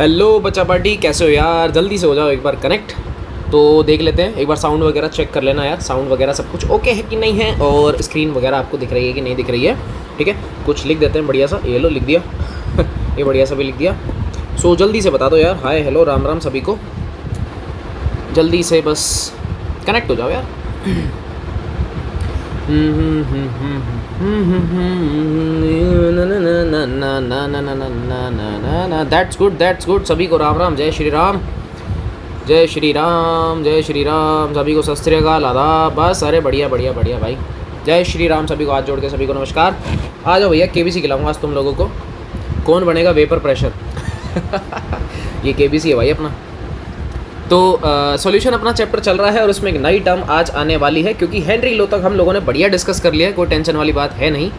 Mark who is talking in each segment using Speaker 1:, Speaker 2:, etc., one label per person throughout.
Speaker 1: Hello बच्चा party, कैसे हो यार? जल्दी से हो जाओ एक बार कनेक्ट। तो देख लेते हैं एक बार, साउंड वगैरह चेक कर लेना यार, साउंड वगैरह सब कुछ ओके है कि नहीं है, और स्क्रीन वगैरह आपको दिख रही है कि नहीं दिख रही है। ठीक है, कुछ लिख देते हैं बढ़िया सा। ये लो लिख दिया ये बढ़िया सा भी लिख दिया। सो जल्दी से बता दो यार, हाय हेलो राम राम सभी को। जल्दी से बस कनेक्ट हो जाओ यार। That's good, that's good. सभी को राम राम, जय श्री राम, जय श्री राम, जय श्री राम। सभी को सत श्री अकाल, आदाब। बस अरे बढ़िया बढ़िया बढ़िया भाई, जय श्री राम। सभी को हाथ जोड़ के सभी को नमस्कार। आ जाओ भैया, केबीसी खिलाऊंगा आज तुम लोगों को। कौन बनेगा वेपर प्रेशर ये केबीसी है भाई अपना। तो सॉल्यूशन अपना चैप्टर चल रहा है और उसमें एक नई टर्म आज आने वाली है, क्योंकि हेनरी लो तक हम लोगों ने बढ़िया डिस्कस कर लिया है, कोई टेंशन वाली बात है नहीं।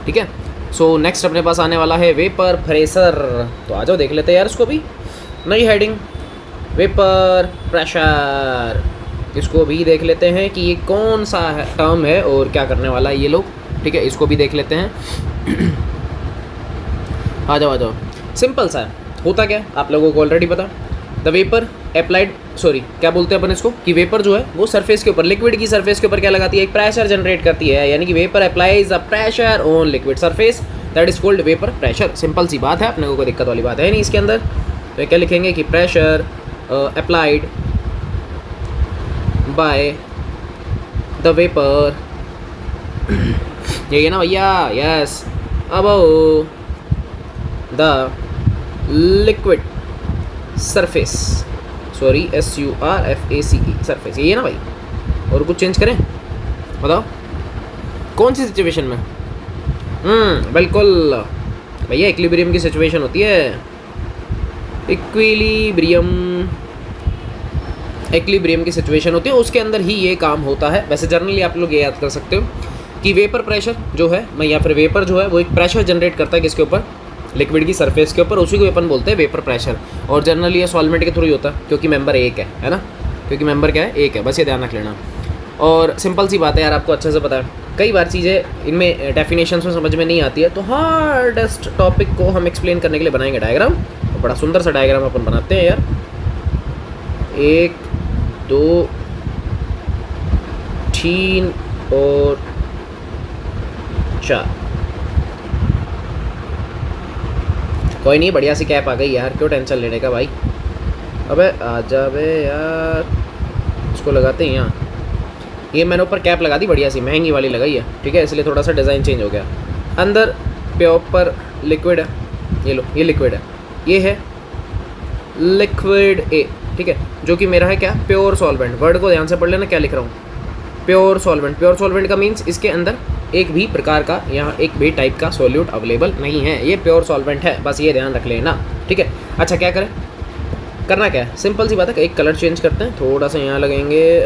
Speaker 1: ठीक है, सो नेक्स्ट अपने पास आने वाला है वेपर प्रेशर। तो आ जाओ देख लेते हैं यार इसको भी। नई हेडिंग वेपर प्रेशर, इसको भी देख लेते हैं कि ये कौन सा टर्म है और क्या करने वाला है ये लोग। ठीक है, इसको भी देख लेते हैं आ जाओ आ जाओ। सिंपल सा है, होता क्या है आप लोगों को ऑलरेडी पता। द वेपर अप्लाइड, सॉरी क्या बोलते हैं अपन इसको, कि वेपर जो है वो सरफेस के ऊपर, लिक्विड की सरफेस के ऊपर क्या लगाती है, एक प्रेशर जनरेट करती है। यानी कि vapour applies a pressure on liquid surface, that is called vapour pressure. Simple सी बात है, अपने को कोई दिक्कत वाली बात है नहीं इसके अंदर। तो क्या लिखेंगे कि pressure applied by the vapour, यही है ना भैया, yes, above the liquid surface, sorry SURFACE surface, यही है ना भाई। और कुछ चेंज करें बताओ कौन सी सिचुएशन में? बिल्कुल भैया, इक्विलिब्रियम की सिचुएशन होती है। इक्विलिब्रियम की सिचुएशन होती है, उसके अंदर ही ये काम होता है। वैसे जनरली आप लोग ये याद कर सकते हो कि वेपर प्रेशर जो है, मैं या फिर वेपर जो है वो एक प्रेशर जनरेट करता है किसके ऊपर, लिक्विड की सरफेस के ऊपर, उसी को अपन बोलते हैं वेपर प्रेशर। और जनरली ये सॉल्वेंट के थ्रू ही होता है, क्योंकि मेंबर एक है ना, क्योंकि मेंबर क्या है, एक है, बस ये ध्यान रख लेना। और सिंपल सी बात है यार, आपको अच्छे से पता है। कई बार चीज़ें इनमें डेफिनेशंस में समझ में नहीं आती है, तो हार्डेस्ट टॉपिक को हम एक्सप्लेन करने के लिए बनाएंगे डायग्राम। तो बड़ा सुंदर सा डायग्राम अपन बनाते हैं यार। 1 2 3 और 4। कोई नहीं, बढ़िया सी कैप आ गई यार, क्यों टेंशन लेने का भाई। अबे आ जा बे यार, इसको लगाते हैं यहाँ। ये मैंने ऊपर कैप लगा दी, बढ़िया सी महंगी वाली लगाई है। ठीक है, इसलिए थोड़ा सा डिज़ाइन चेंज हो गया। अंदर प्योपर लिक्विड है, ये लो, ये लिक्विड है, ये है लिक्विड ए। ठीक है, जो कि मेरा है क्या, प्योर सॉल्वेंट। वर्ड को ध्यान से पढ़ लेना क्या लिख रहा हूँ, प्योर सॉल्वेंट। प्योर सॉल्वेंट का मीन्स इसके अंदर एक भी प्रकार का, यहाँ एक भी टाइप का सॉल्यूट अवेलेबल नहीं है, ये प्योर सॉल्वेंट है, बस ये ध्यान रख लेना। ठीक है, अच्छा क्या करें, करना क्या है, सिंपल सी बात है, एक कलर चेंज करते हैं, थोड़ा सा यहाँ लगेंगे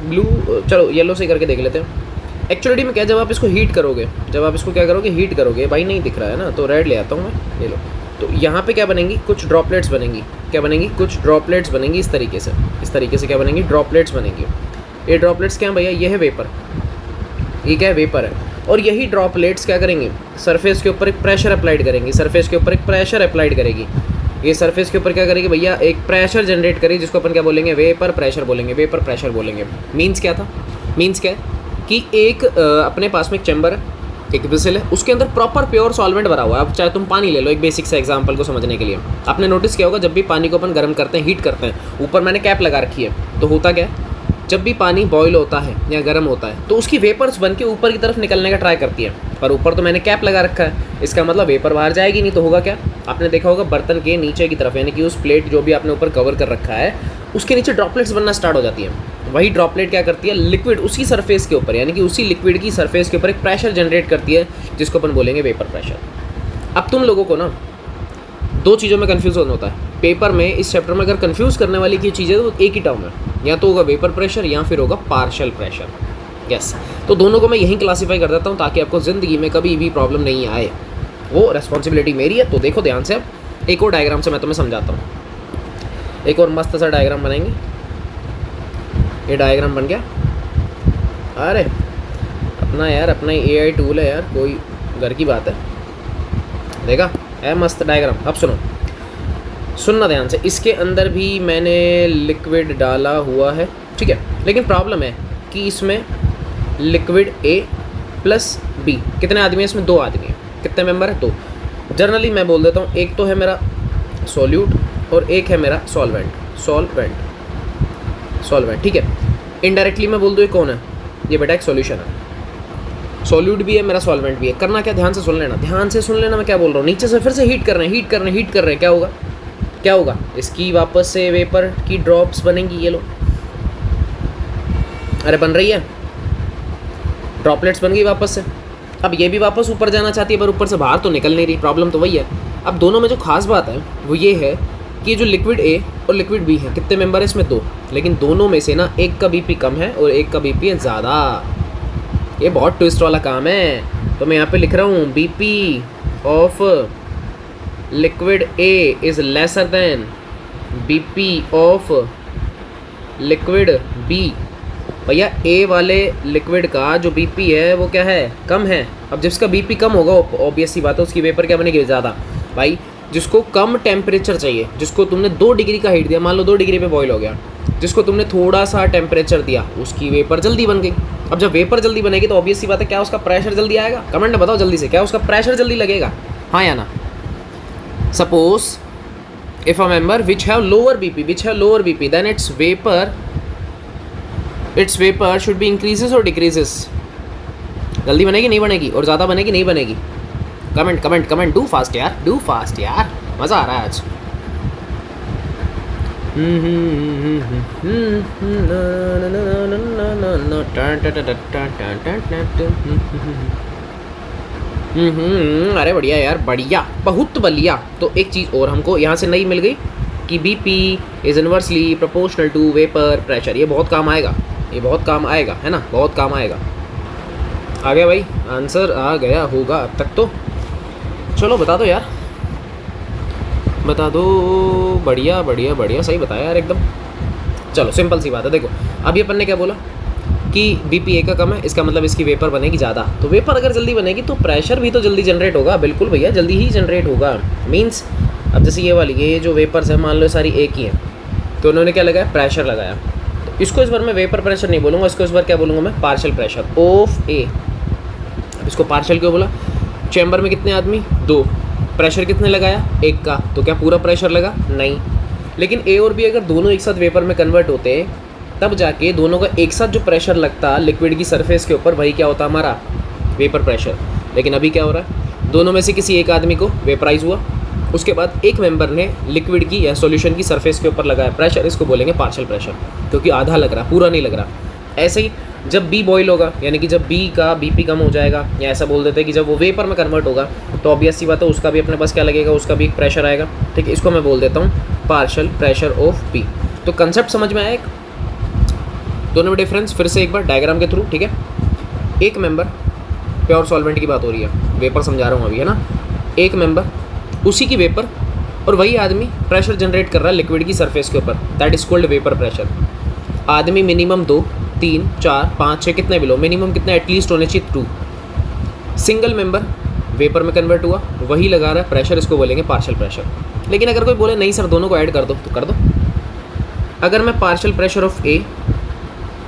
Speaker 1: ब्लू, चलो येलो से करके देख लेते हैं। एक्चुअली में क्या, जब आप इसको हीट करोगे, जब आप इसको क्या करोगे, हीट करोगे, भाई नहीं दिख रहा है ना, तो रेड ले आता हूँ मैं, ये लो। तो यहाँ पे क्या बनेंगी, कुछ ड्रॉपलेट्स बनेंगी। क्या बनेंगी, कुछ ड्रॉपलेट्स बनेंगी इस तरीके से, इस तरीके से क्या बनेंगी, ड्रॉपलेट्स बनेंगी। ये ड्रॉपलेट्स क्या है भैया, ये है वेपर, ये क्या है, वेपर है। और यही ड्रॉपलेट्स क्या करेंगे, सरफेस के ऊपर एक प्रेशर अप्लाइड करेंगी, सरफेस के ऊपर एक प्रेशर अप्लाइड करेगी। ये सरफेस के ऊपर क्या करेगी भैया, एक प्रेशर जनरेट करेगी, जिसको अपन क्या बोलेंगे, वेपर प्रेशर बोलेंगे, वेपर प्रेशर बोलेंगे। मीन्स क्या था, मीन्स क्या है कि एक अपने पास में एक चैम्बर है, एक विसल है, उसके अंदर प्रॉपर प्योर सॉल्वेंट भरा हुआ है। अब चाहे तुम पानी ले लो, एक बेसिक सा एग्जांपल को समझने के लिए। आपने नोटिस किया होगा, जब भी पानी को अपन गर्म करते हैं, हीट करते हैं, ऊपर मैंने कैप लगा रखी है, तो होता क्या है, जब भी पानी बॉईल होता है या गर्म होता है, तो उसकी वेपर्स बन के ऊपर की तरफ निकलने का ट्राई करती है, पर ऊपर तो मैंने कैप लगा रखा है, इसका मतलब वेपर बाहर जाएगी नहीं। तो होगा क्या, आपने देखा होगा बर्तन के नीचे की तरफ, यानी कि उस प्लेट जो भी आपने ऊपर कवर कर रखा है, उसके नीचे ड्रॉपलेट्स बनना स्टार्ट हो जाती है। वही ड्रॉपलेट क्या करती है, लिक्विड उसी सरफेस के ऊपर, यानी कि उसी लिक्विड की सरफेस के ऊपर एक प्रेशर जनरेट करती है, जिसको अपन बोलेंगे वेपर प्रेशर। अब तुम लोगों को ना दो चीज़ों में कन्फ्यूजन होता है पेपर में, इस चैप्टर में अगर कन्फ्यूज़ करने वाली की चीज़ है तो एक ही टर्म है, या तो होगा वेपर प्रेशर या फिर होगा पार्शियल प्रेशर। यस, तो दोनों को मैं यहीं क्लासीफाई कर देता हूँ, ताकि आपको ज़िंदगी में कभी भी प्रॉब्लम नहीं आए, वो रेस्पॉन्सिबिलिटी मेरी है। तो देखो ध्यान से, अब एक और डायग्राम से मैं तुम्हें समझाता हूँ। एक और मस्त सा डायग्राम बनाएंगे। ये डायग्राम बन गया। अरे अपना यार, अपना AI टूल है यार, कोई घर की बात है, देखा है, मस्त डायग्राम। अब सुनो, सुनना ध्यान से, इसके अंदर भी मैंने लिक्विड डाला हुआ है, ठीक है, लेकिन प्रॉब्लम है कि इसमें लिक्विड A प्लस B, कितने आदमी हैं इसमें? 2 आदमी हैं। कितने मेंबर है? 2। जनरली मैं बोल देता हूँ, एक तो है मेरा सॉल्यूट और एक है मेरा सॉल्वेंट, ठीक है। इनडायरेक्टली मैं बोल दूँ ये कौन है? ये बेटा एक सॉल्यूशन है, सॉल्यूट भी है मेरा, सॉल्वेंट भी है। करना क्या, ध्यान से सुन लेना, मैं क्या बोल रहा हूँ। नीचे से फिर से हीट कर रहे हैं, क्या होगा? इसकी वापस से वेपर की ड्रॉप्स बनेंगी, ये लो, अरे बन रही है, ड्रॉपलेट्स बन गई वापस से। अब ये भी वापस ऊपर जाना चाहती है पर ऊपर से बाहर तो निकल नहीं रही, प्रॉब्लम तो वही है। अब दोनों में जो खास बात है वो ये है कि जो लिक्विड A और लिक्विड B है, कितने मेंबर है इसमें? 2, लेकिन दोनों में से ना एक का BP कम है और एक का BP है ज़्यादा। ये बहुत ट्विस्ट वाला काम है। तो मैं यहाँ पे लिख रहा हूँ BP of liquid A is lesser than BP of liquid B। भैया A वाले लिक्विड का जो BP है वो क्या है? कम है। अब जिसका BP कम होगा ऑब्वियस सी बात है उसकी वेपर क्या बनेगी? ज़्यादा। भाई जिसको कम टेम्परेचर चाहिए, जिसको तुमने 2 डिग्री का हीट दिया, मान लो 2 डिग्री पे बॉईल हो गया, जिसको तुमने थोड़ा सा टेम्परेचर दिया उसकी वेपर जल्दी बन गई। अब जब वेपर जल्दी बनेगी तो ऑब्वियस सी बात है क्या उसका प्रेशर जल्दी आएगा? कमेंट में बताओ जल्दी से, क्या उसका प्रेशर जल्दी लगेगा, हाँ या ना? Suppose if a member which have lower BP then its vapour should be increases और डिक्रीजेस। जल्दी बनेगी नहीं बनेगी? और ज़्यादा बनेगी नहीं बनेगी? कमेंट, डू फास्ट यार, मज़ा आ रहा है आज। अरे बढ़िया यार, बढ़िया, बहुत बढ़िया। तो एक चीज़ और हमको यहाँ से नई मिल गई कि BP is inversely proportional to vapour pressure. ये बहुत काम आएगा, है ना, बहुत काम आएगा। आ गया भाई, आंसर आ गया होगा अब तक तो। चलो बता दो यार, बता दो। बढ़िया, सही बताया यार एकदम। चलो सिंपल सी बात है, देखो अभी अपन ने क्या बोला कि BP A का कम है, इसका मतलब इसकी वेपर बनेगी ज़्यादा। तो वेपर अगर जल्दी बनेगी तो प्रेशर भी तो जल्दी जनरेट होगा। बिल्कुल भैया, जल्दी ही जनरेट होगा। मीन्स अब जैसे ये जो वेपर्स है मान लो सारी एक ही हैं, तो उन्होंने क्या लगाया? प्रेशर लगाया। तो इसको इस बार मैं वेपर प्रेशर नहीं बोलूँगा, इसको इस बार क्या बोलूँगा मैं? Partial pressure of A। अब इसको पार्शियल क्यों बोला? चैम्बर में कितने आदमी? 2। प्रेशर कितने लगाया? 1 का। तो क्या पूरा प्रेशर लगा? नहीं। लेकिन A और B अगर दोनों एक साथ वेपर में कन्वर्ट होते तब जाके दोनों का एक साथ जो प्रेशर लगता लिक्विड की सरफेस के ऊपर, वही क्या होता हमारा? Vapour pressure. लेकिन अभी क्या हो रहा है? दोनों में से किसी एक आदमी को वेपराइज हुआ, उसके बाद एक मेंबर ने लिक्विड की या सॉल्यूशन की सरफेस के ऊपर लगाया प्रेशर, इसको बोलेंगे पार्शियल प्रेशर, क्योंकि आधा लग रहा, पूरा नहीं लग रहा। ऐसे ही जब B बॉयल होगा, यानी कि जब B का BP कम हो जाएगा, या ऐसा बोल देते हैं कि जब वो वेपर में कन्वर्ट होगा, तो ऑब्वियस सी बात है उसका भी अपने पास क्या लगेगा? उसका भी एक प्रेशर आएगा। ठीक है, इसको मैं बोल देता हूँ पार्शियल प्रेशर ऑफ B। तो कंसेप्ट समझ में आया एक? दोनों में डिफरेंस फिर से एक बार डायग्राम के थ्रू, ठीक है। एक मेंबर, प्योर सॉल्वेंट की बात हो रही है, वेपर समझा रहा हूँ अभी, है ना। एक मेंबर, उसी की वेपर, और वही आदमी प्रेशर जनरेट कर रहा है लिक्विड की सरफेस के ऊपर, that is called vapour pressure. आदमी मिनिमम 2, 3, 4, 5, 6 कितने भी लो, मिनिमम कितना एटलीस्ट होने चाहिए? 2। सिंगल मेंबर वेपर में कन्वर्ट हुआ, वही लगा रहा है प्रेशर, इसको बोलेंगे पार्शियल प्रेशर। लेकिन अगर कोई बोले नहीं सर दोनों को ऐड कर दो, तो कर दो। अगर मैं partial pressure of A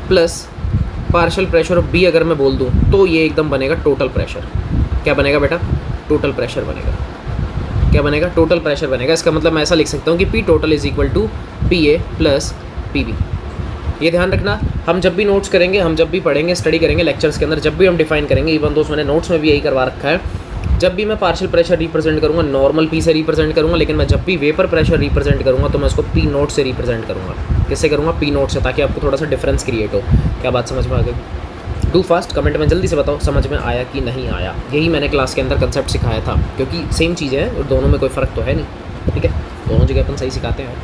Speaker 1: plus partial pressure of B अगर मैं बोल दूँ, तो ये एकदम बनेगा टोटल प्रेशर। क्या बनेगा बेटा? टोटल प्रेशर बनेगा। क्या बनेगा? टोटल प्रेशर बनेगा। इसका मतलब मैं ऐसा लिख सकता हूँ कि P total is equal to PA plus PB। ये ध्यान रखना, हम जब भी नोट्स करेंगे, हम जब भी पढ़ेंगे, स्टडी करेंगे लेक्चर्स के अंदर, जब भी हम डिफाइन करेंगे, इवन दोस्त मैंने नोट्स में भी यही करवा रखा है, जब भी मैं पार्शियल प्रेशर रिप्रेजेंट करूँगा नॉर्मल P से रिप्रेजेंट करूँगा, लेकिन मैं जब भी वेपर प्रेशर रिप्रेजेंट करूँगा तो मैं उसको P नोट से रिप्रेजेंट करूँगा। किससे करूँगा? P नोट से, ताकि आपको थोड़ा सा डिफरेंस क्रिएट हो। क्या बात समझ में आ गई? डू फास्ट, कमेंट में जल्दी से बताओ समझ में आया कि नहीं आया। यही मैंने क्लास के अंदर कंसेप्ट सिखाया था, क्योंकि सेम चीज़ें हैं और दोनों में कोई फ़र्क तो है नहीं। ठीक है, दोनों जगह अपन सही सिखाते हैं।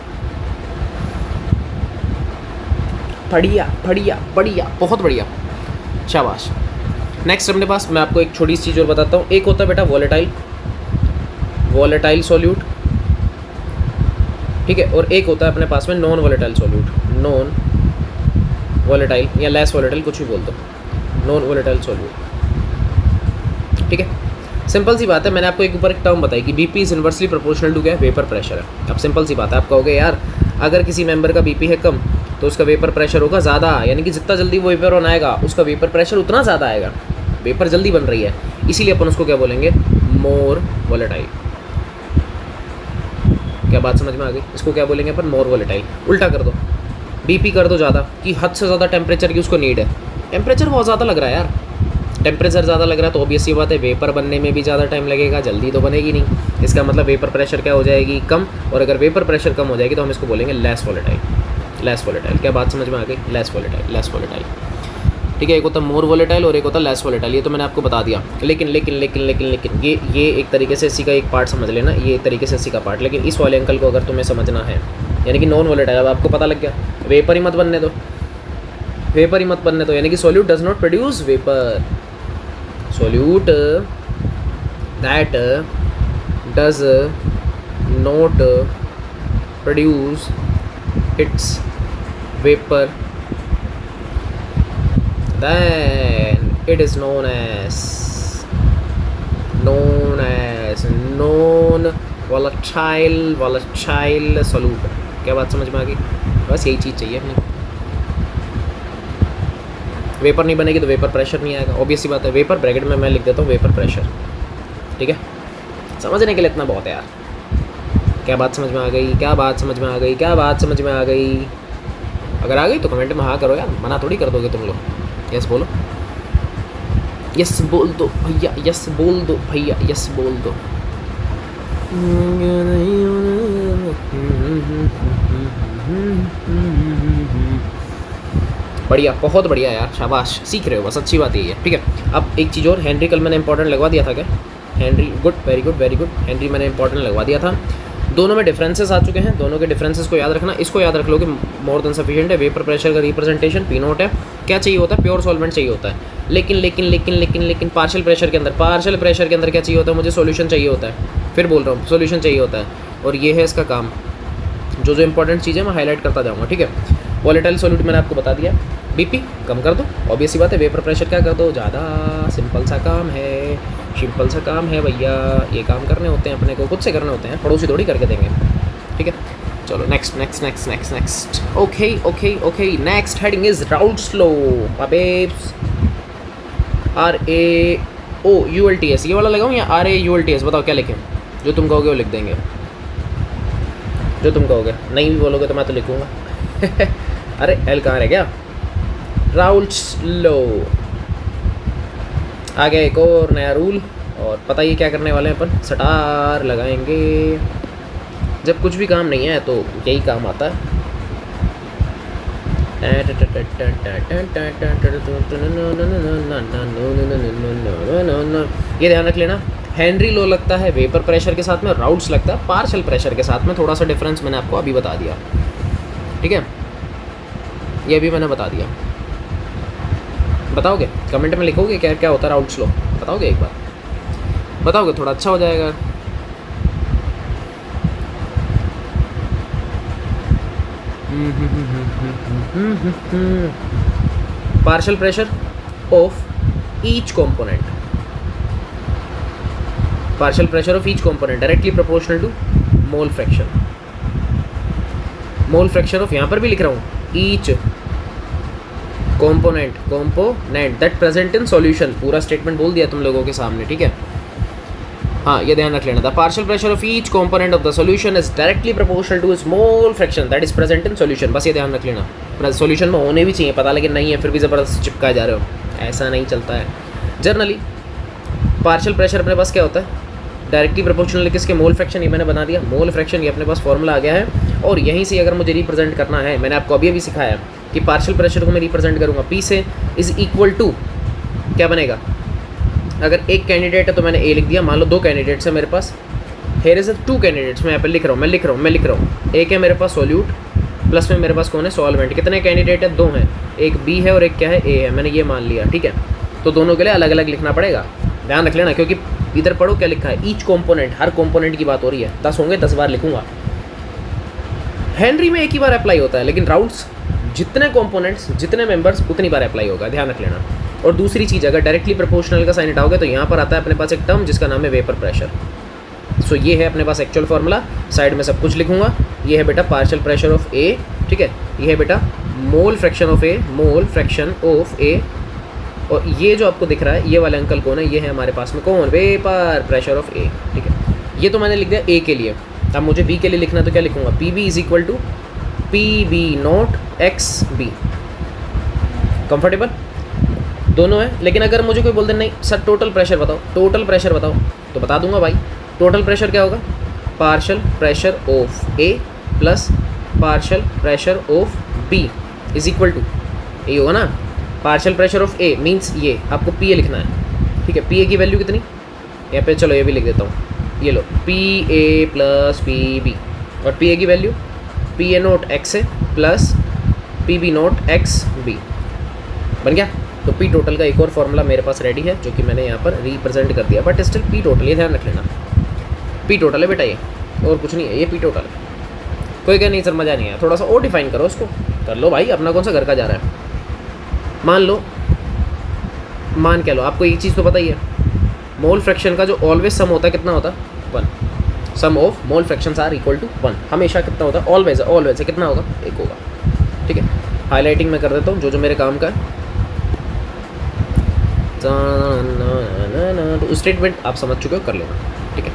Speaker 1: बढ़िया बढ़िया बढ़िया, बहुत बढ़िया, शाबाश। नेक्स्ट अपने पास मैं आपको एक छोटी सी चीज़ और बताता हूँ। एक होता है बेटा वॉलेटाइल सॉल्यूट, ठीक है, और एक होता है अपने पास में non volatile solute. Non volatile या लेस वॉलेटाइल, कुछ भी बोल दो, नॉन वॉलेटाइल सॉल्यूट। ठीक है, सिंपल सी बात है, मैंने आपको एक ऊपर एक टर्म बताई कि BP is inversely proportional to क्या है, वेपर प्रेशर है। अब सिंपल सी बात है, आप कहोगे यार अगर किसी मेंबर का बीपी है कम तो उसका वेपर प्रेशर होगा ज़्यादा, यानी कि जितना जल्दी वो वेपर ऑन आएगा उसका वेपर प्रेशर उतना ज़्यादा आएगा। वेपर जल्दी बन रही है, इसीलिए अपन उसको क्या बोलेंगे, मोर वोलेटाइल। क्या बात समझ में आ गई? इसको क्या बोलेंगे अपन, मोर वोलेटाइल। उल्टा कर दो, बीपी कर दो ज़्यादा कि हद से ज़्यादा टेम्परेचर की उसको नीड है। टेम्परेचर बहुत ज़्यादा लग रहा है यार, टेम्परेचर ज़्यादा लग रहा है तो ऑब्वियस सी बात है वेपर बनने में भी ज़्यादा टाइम लगेगा, जल्दी तो बनेगी नहीं। इसका मतलब वेपर प्रेशर क्या हो जाएगी, कम। और अगर वेपर प्रेशर कम हो जाएगी तो हम इसको बोलेंगे लेस वोलेटाइल। लेस वोलेटाइल, क्या बात समझ में आ गई? Less volatile, less volatile. ठीक है, एक होता मोर वोलेटाइल और एक होता लेस वोलेटाइल, ये तो मैंने आपको बता दिया। लेकिन लेकिन लेकिन लेकिन लेकिन ये एक तरीके से इसी का एक पार्ट समझ लेना, ये एक तरीके से इसी का पार्ट। लेकिन इस वाले अंकल को अगर तुम्हें समझना है, यानी कि नॉन वोलेटाइल, अब आपको पता लग गया, वेपर ही मत बनने दो, वेपर ही मत बनने दो, यानी कि solute does not produce vapour. Solute that does not produce it's vapour, then it is known as non volatile solute। क्या बात समझ में आ गई? बस यही चीज़ चाहिए अपने। वेपर नहीं बनेगी तो वेपर प्रेशर नहीं आएगा, ऑब्वियस सी बात है। वेपर ब्रैकेट में मैं लिख देता हूँ वेपर प्रेशर, ठीक है? समझने के लिए इतना बहुत है यार। क्या बात समझ में आ गई? क्या बात समझ में आ गई? क्या बात समझ में आ गई? अगर आ गई तो कमेंट में हाँ करो यार, मना थोड़ी कर दोगे तुम लोग। यस बोलो, यस बोल दो भैया, यस बोल दो भैया, यस बोल दो। बढ़िया, बहुत बढ़िया यार, शाबाश, सीख रहे हो, बस अच्छी बात यही है। ठीक है, अब एक चीज़ और, हेनरी कल मैंने इंपॉर्टेंट लगवा दिया था क्या? Henry, good, very good very good, Henry मैंने इंपॉर्टेंट लगवा दिया था। दोनों में डिफरेंसेस आ चुके हैं, दोनों के डिफरेंसेस को याद रखना। इसको याद रख लो कि मोर देन सफिशिएंट है, वेपर प्रेशर का रिप्रेजेंटेशन पी नोट है। क्या चाहिए होता है? प्योर सॉल्वेंट चाहिए होता है। लेकिन लेकिन लेकिन लेकिन लेकिन पार्शियल प्रेशर के अंदर, पार्शियल प्रेशर के अंदर क्या चाहिए होता है? मुझे सॉल्यूशन चाहिए होता है। फिर बोल रहा हूँ, सॉल्यूशन चाहिए होता है, और ये है इसका काम। जो जो इंपॉर्टेंट चीज़ें मैं हाईलाइट करता जाऊँगा, ठीक है? वोलेटाइल सॉल्यूट मैंने आपको बता दिया, बीपी कम कर दो, ऑब्वियस सी बात है। वेपर प्रेशर क्या कर दो, ज़्यादा, सिंपल सा काम है, सिंपल सा काम है भैया। ये काम करने होते हैं अपने को, खुद से करने होते हैं, पड़ोसी थोड़ी करके देंगे। ठीक है, चलो next next next next next. Okay okay okay, next heading is Raoult's law. अबेब्स, RAOULTS ये वाला लगाऊँ या RAULTS? बताओ क्या लिखें? जो तुम कहोगे वो लिख देंगे, जो तुम कहोगे। नहीं भी बोलोगे तो मैं तो लिखूँगा। अरे एल कहाँ रह गया? राउल्ट्स लॉ आ गया, एक और नया रूल। और पता ही क्या करने वाले हैं अपन, सटार लगाएंगे। जब कुछ भी काम नहीं है तो यही काम आता है। ये ध्यान रख लेना, हेनरी लॉ लगता है वेपर प्रेशर के साथ में, राउल्ट्स लगता है पार्शियल प्रेशर के साथ में। थोड़ा सा डिफरेंस मैंने आपको अभी बता दिया, ठीक है? ये भी मैंने बता दिया। बताओगे कमेंट में, लिखोगे क्या क्या होता है राउल्ट्स लॉ? बताओगे एक बार, बताओगे, थोड़ा अच्छा हो जाएगा। Partial pressure of each component, partial pressure of each component directly proportional to mole fraction. Mole fraction of, यहाँ पर भी लिख रहा हूँ, each component that present in solution. पूरा स्टेटमेंट बोल दिया तुम लोगों के सामने, ठीक है? हाँ, ये ध्यान रख लेना था। Partial pressure of each component of the solution is directly proportional to its mole fraction that is present in solution. बस ये ध्यान रख लेना, सॉल्यूशन में होने भी चाहिए पता, लेकिन नहीं है फिर भी ज़बरदस्त चिपकाए जा रहे हो, ऐसा नहीं चलता है जनरली। पार्शियल प्रेशर अपने पास क्या होता है? डायरेक्टली प्रोपोर्शनल किसके? Mole fraction. ये मैंने बना दिया, मोल फ्रैक्शन, ये अपने पास फॉर्मूला आ गया है। और यहीं से अगर मुझे रिप्रेजेंट करना है, मैंने आपको अभी सिखाया कि पार्शियल प्रेशर को मैं रिप्रेजेंट करूँगा पी से, इज इक्वल टू क्या बनेगा? अगर एक कैंडिडेट है तो मैंने ए लिख दिया, मान लो 2 कैंडिडेट्स है मेरे पास, हेयर इज 2 कैंडिडेट्स, मैं यहाँ पर लिख रहा हूँ। एक है मेरे पास सोल्यूट, प्लस में मेरे पास कौन है? सॉल्वेंट। कितने कैंडिडेट है? 2 हैं, एक बी है और एक क्या है? ए है। मैंने ये मान लिया, ठीक है? तो दोनों के लिए अलग अलग लिखना पड़ेगा, ध्यान रख लेना, क्योंकि इधर पढ़ो क्या लिखा है, ईच कंपोनेंट, हर कंपोनेंट की बात हो रही है। 10 होंगे, 10 बार लिखूंगा। हेनरी में एक ही बार अप्लाई होता है, लेकिन राउल्ट्स जितने कंपोनेंट्स, जितने मेंबर्स, उतनी बार अप्लाई होगा, ध्यान रख लेना। और दूसरी चीज़, अगर डायरेक्टली प्रोपोर्शनल का साइन हटाओगे तो यहाँ पर आता है अपने पास एक टर्म जिसका नाम है वेपर प्रेशर। सो ये है अपने पास एक्चुअल फार्मूला, साइड में सब कुछ लिखूंगा। ये है बेटा पार्शियल प्रेशर ऑफ ए, ठीक है। ये है बेटा mole fraction of A, mole fraction of A. और ये जो आपको दिख रहा है ये वाले अंकल कौन है, ये है हमारे पास में कौन, वेपर प्रेशर ऑफ ए, ठीक है। ये तो मैंने लिख दिया ए के लिए। अब मुझे बी के लिए लिखना तो क्या लिखूंगा, P B is equal to P B nought X B. Comfortable दोनों है। लेकिन अगर मुझे कोई बोल दे नहीं सर टोटल प्रेशर बताओ, टोटल प्रेशर बताओ, तो बता दूंगा भाई। टोटल प्रेशर क्या होगा, partial pressure of A plus partial pressure of B is equal to, ये होगा ना। Partial pressure of A means ये आपको पी ए लिखना है, ठीक है। पी ए की वैल्यू कितनी, यहाँ पे चलो ये भी लिख देता हूँ, ये लो P A plus P B. और पी ए की value P A naught X A plus P B naught X B, बन गया। तो पी टोटल का एक और फॉर्मूला मेरे पास रेडी है जो कि मैंने यहाँ पर रिप्रेजेंट कर दिया, बट स्टिल पी टोटल, ये ध्यान रख लेना पी टोटल है बेटा, ये और कुछ नहीं है, ये पी टोटल है। कोई क्या नहीं सर मज़ा नहीं है, थोड़ा सा और डिफाइन करो उसको, कर लो भाई, अपना कौन सा घर का जा रहा है। मान लो, मान क्या लो, आपको एक चीज़ तो पता ही है, मोल फ्रैक्शन का जो ऑलवेज सम होता है कितना होता है, 1। Sum of mole fractions are equal to 1, हमेशा कितना होता है, ऑलवेज, ऑलवेज है कितना होगा, 1 होगा, ठीक है। हाईलाइटिंग में कर देता हूँ जो मेरे काम का है। तो स्टेटमेंट आप समझ चुके हो, कर लेना, ठीक है।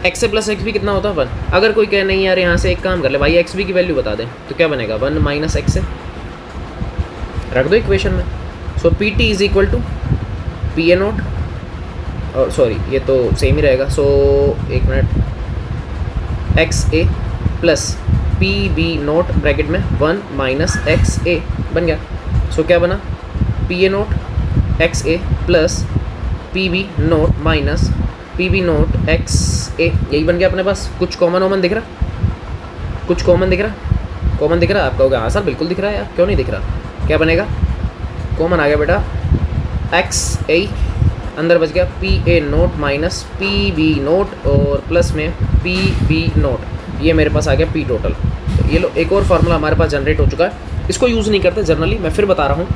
Speaker 1: एक्स ए प्लस एक्स भी कितना होता है, 1। अगर कोई कहे नहीं यार यहाँ से एक काम कर ले भाई, एक्स बी की वैल्यू बता दें, तो क्या बनेगा, 1 माइनस एक्स ए, रख दो इक्वेशन में। So P T is equal to P A naught, और सॉरी ये तो सेम ही रहेगा। सो एक minute, X A plus P B naught bracket में 1 माइनस एक्स ए बन गया। सो क्या बना, P A naught X A plus P B naught minus P B naught X A, यही बन गया अपने पास। कुछ कॉमन वॉमन दिख रहा, कुछ कॉमन दिख रहा, कॉमन दिख रहा, आपका होगा हाँ सर बिल्कुल दिख रहा है यार, क्यों नहीं दिख रहा। क्या बनेगा, कॉमन आ गया बेटा, एक्स ए अंदर बच गया P A nought minus P B nought और प्लस में पी बी नोट, ये मेरे पास आ गया पी टोटल। तो ये लो एक और फार्मूला हमारे पास जनरेट हो चुका है, इसको यूज़ नहीं करते जनरली, मैं फिर बता रहा हूँ।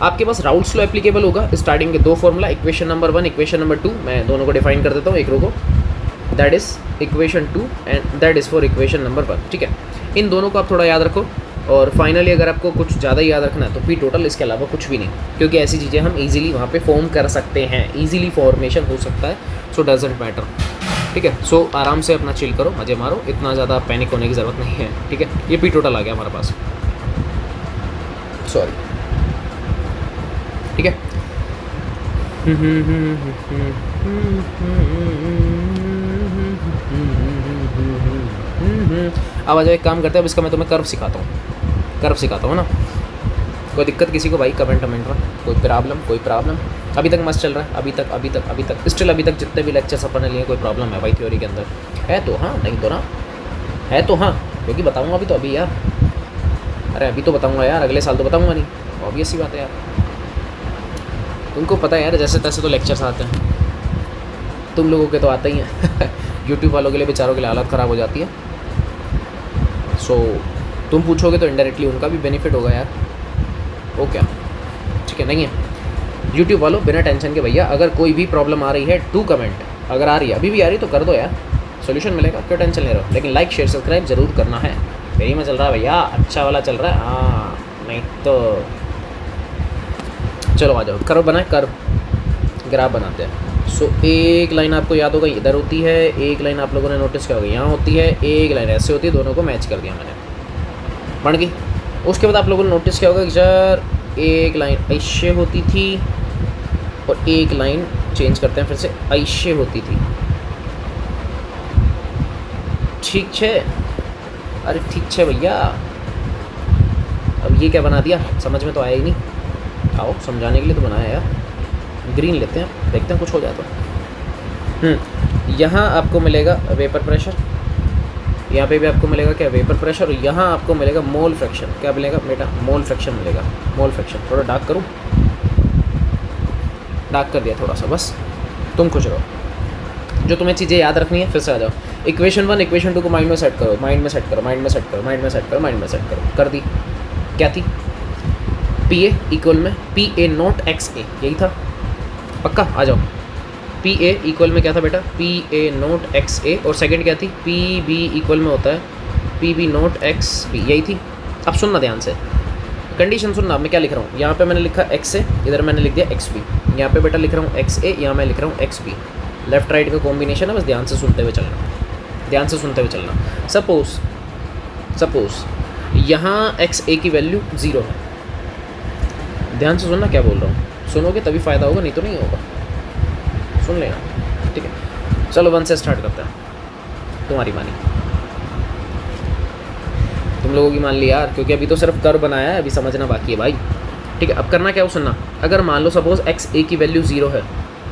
Speaker 1: आपके पास राउल्ट्स लॉ एप्लीकेबल होगा, स्टार्टिंग के 2 formula, equation number 1 equation number 2, मैं दोनों को डिफाइन कर देता हूँ, एक रो को, that is equation 2 and that is for equation number 1, ठीक है। इन दोनों को आप थोड़ा याद रखो। और फाइनली अगर आपको कुछ ज़्यादा याद रखना है तो पी टोटल, इसके अलावा कुछ भी नहीं, क्योंकि ऐसी चीज़ें हम इजीली वहाँ पे फॉर्म कर सकते हैं, इजीली फॉर्मेशन हो सकता है। सो डजेंट मैटर, ठीक है। सो आराम से अपना चिल करो, मज़े मारो, इतना ज़्यादा पैनिक होने की ज़रूरत नहीं है, ठीक है। ये पी टोटल आ गया हमारे पास, सॉरी, ठीक है। अब आ जाओ, एक काम करते हैं, अब इसका मैं तुम्हें कर्व सिखाता हूँ ना। कोई दिक्कत किसी को भाई, कमेंट में कोई प्रॉब्लम, अभी तक मस्त चल रहा है, अभी तक स्टिल अभी तक जितने भी लेक्चर्स अपन ने लिए, कोई प्रॉब्लम है भाई थ्योरी के अंदर है तो हाँ, नहीं तो ना है तो हाँ, क्योंकि बताऊँगा अभी तो, अभी यार, अरे अभी तो बताऊँगा यार, अगले साल तो बताऊँगा नहीं, ऑब्वियस सी बात है यार। तुमको पता है यार, जैसे तैसे तो लेक्चर्स आते हैं, तुम लोगों के तो आते ही हैं यूट्यूब वालों के लिए, बेचारों के लिए हालत ख़राब हो जाती है। सो तुम पूछोगे तो इनडायरेक्टली उनका भी बेनिफिट होगा यार, वो क्या, ठीक है। नहीं है यूट्यूब वालों, बिना टेंशन के भैया, अगर कोई भी प्रॉब्लम आ रही है टू कमेंट, अगर आ रही है, अभी भी आ रही है तो कर दो यार, सोल्यूशन मिलेगा, क्यों टेंशन ले रहे हो। लेकिन लाइक शेयर सब्सक्राइब जरूर करना है, फ्री में चल रहा है भैया, अच्छा वाला चल रहा है, हाँ नहीं तो चलो आ जाओ। कर्व बनाए, कर्व ग्राफ बनाते हैं। सो एक लाइन आपको याद होगा इधर होती है, एक लाइन आप लोगों ने नोटिस किया होगा यहाँ होती है, एक लाइन ऐसे होती है, दोनों को मैच कर दिया मैंने, बन गई। उसके बाद आप लोगों ने नोटिस किया होगा कि यार एक लाइन ऐसे होती थी और एक लाइन चेंज करते हैं फिर से, ऐसे होती थी, ठीक है। अरे ठीक है भैया, अब ये क्या बना दिया, समझ में तो आया ही नहीं। आओ समझाने के लिए तो बनाया यार, ग्रीन लेते हैं, देखते हैं कुछ हो जाए तो। यहाँ आपको मिलेगा वेपर प्रेशर, यहाँ पे भी आपको मिलेगा क्या, वेपर प्रेशर, और यहाँ आपको मिलेगा मोल फ्रैक्शन। क्या मिलेगा बेटा, मोल फ्रैक्शन मिलेगा, मोल फ्रैक्शन। थोड़ा डार्क करूँ, डार्क कर दिया थोड़ा सा, बस तुम खुश रहो। जो तुम्हें चीज़ें याद रखनी है फिर से आ जाओ, इक्वेशन 1 इक्वेशन 2 को माइंड में सेट करो, माइंड में सेट करो, माइंड में सेट करो, माइंड में सेट करो, माइंड में सेट करो, कर दी। क्या थी, पी ए इक्वल में P A not x A, यही था पक्का, आ जाओ। पी ए इक्वल में क्या था बेटा, पी ए नॉट एक्स ए, और सेकंड क्या थी, पी बी इक्वल में होता है P B nought X B, यही थी। अब सुनना ध्यान से, कंडीशन सुनना, मैं क्या लिख रहा हूँ, यहाँ पे मैंने लिखा एक्स ए, इधर मैंने लिख दिया एक्स बी, यहाँ पे बेटा लिख रहा हूँ एक्स ए, यहाँ मैं लिख रहा हूँ एक्स बी, लेफ्ट राइट का कॉम्बिनेशन है, बस ध्यान से सुनते हुए चलना, ध्यान से सुनते हुए चलना। सपोज यहाँ एक्स ए की वैल्यू 0 है, ध्यान से सुनना क्या बोल रहा हूँ, सुनोगे तभी फ़ायदा होगा, नहीं तो नहीं होगा, सुन लेना, ठीक है। चलो 1 से स्टार्ट करते हैं, तुम्हारी मानी, तुम लोगों की मान ली यार, क्योंकि अभी तो सिर्फ कर्व बनाया है, अभी समझना बाकी है भाई, ठीक है। अब करना क्या हो, सुनना, अगर मान लो सपोज एक्स ए की वैल्यू 0 है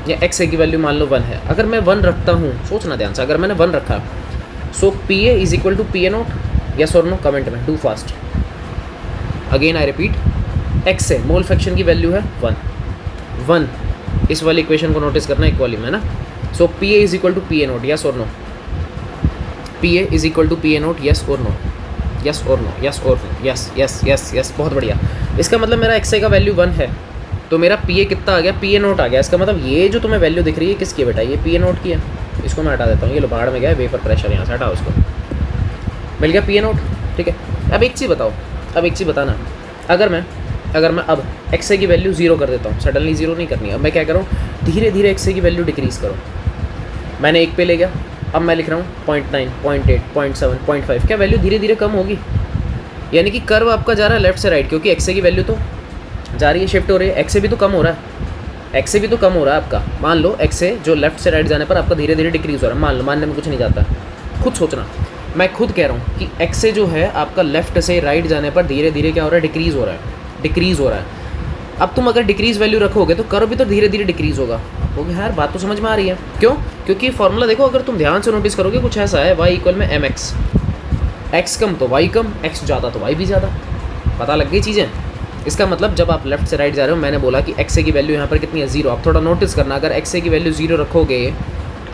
Speaker 1: या एक्स ए की वैल्यू मान लो 1 है, अगर मैं 1 रखता हूँ, सोचना ध्यान से, अगर मैंने 1 रखा, so P A is equal to P A naught, yes और नो, कमेंट में, do fast. Again I repeat, X A mole fraction की वैल्यू है 1, इस वाली इक्वेशन को नोटिस करना, इक्वली में ना। So P A is equal to P A naught, yes और no, P A is equal to P A naught, yes और नो, यस और नो, यस और no, yes yes yes yes, बहुत बढ़िया। इसका मतलब मेरा एक्स ए का वैल्यू 1 है, तो मेरा पी ए कितना आ गया, पी ए नॉट आ गया। इसका मतलब ये जो तुम्हें वैल्यू दिख रही है किसकी है बेटा, ये पी ए नॉट की है, इसको मैं हटा देता हूँ, ये लो बाहर में गया वेपर प्रेशर, यहाँ से हटाओ इसको, मिल गया पी ए नॉट, ठीक है। अब एक चीज़ बताओ, अब एक चीज़ बताना, अगर मैं अब एक्स ए की वैल्यू 0 कर देता हूँ, सडनली 0 नहीं करनी है, अब मैं क्या करूँ, धीरे धीरे एक्स ए की वैल्यू डिक्रीज़ करो, मैंने 1 पे ले गया, अब मैं लिख रहा हूँ 0.9, 0.8, 0.7, 0.5, क्या वैल्यू धीरे धीरे कम होगी, यानी कि कर्व आपका जा रहा है लेफ्ट से राइट, क्योंकि एक्स ए की वैल्यू तो जा रही है, शिफ्ट हो रही है, एक्स ए भी तो कम हो रहा है, एक्स ए भी तो कम हो रहा है आपका, मान लो एक्स ए जो लेफ्ट से राइट जाने पर आपका धीरे धीरे डिक्रीज़ हो रहा है, मान लो, मानने में कुछ नहीं जाता, खुद सोचना, मैं खुद कह रहा हूँ कि एक्स ए जो है आपका लेफ्ट से राइट जाने पर धीरे धीरे क्या हो रहा है, डिक्रीज़ हो रहा है, डिक्रीज़ हो रहा है। अब तुम अगर डिक्रीज़ वैल्यू रखोगे तो कर्व भी तो धीरे धीरे डिक्रीज़ होगा, क्योंकि यार बात तो समझ में आ रही है, क्यों, क्योंकि फॉर्मूला देखो, अगर तुम ध्यान से नोटिस करोगे कुछ ऐसा है, वाई इक्वल में एम एक्स, एक्स कम तो वाई कम, एक्स ज़्यादा तो वाई भी ज़्यादा, पता लग गई चीज़ें। इसका मतलब जब आप लेफ्ट से राइट जा रहे हो, मैंने बोला कि एक्स ए की वैल्यू यहाँ पर कितनी है, 0, आप थोड़ा नोटिस करना, अगर एक्स ए की वैल्यू 0 रखोगे,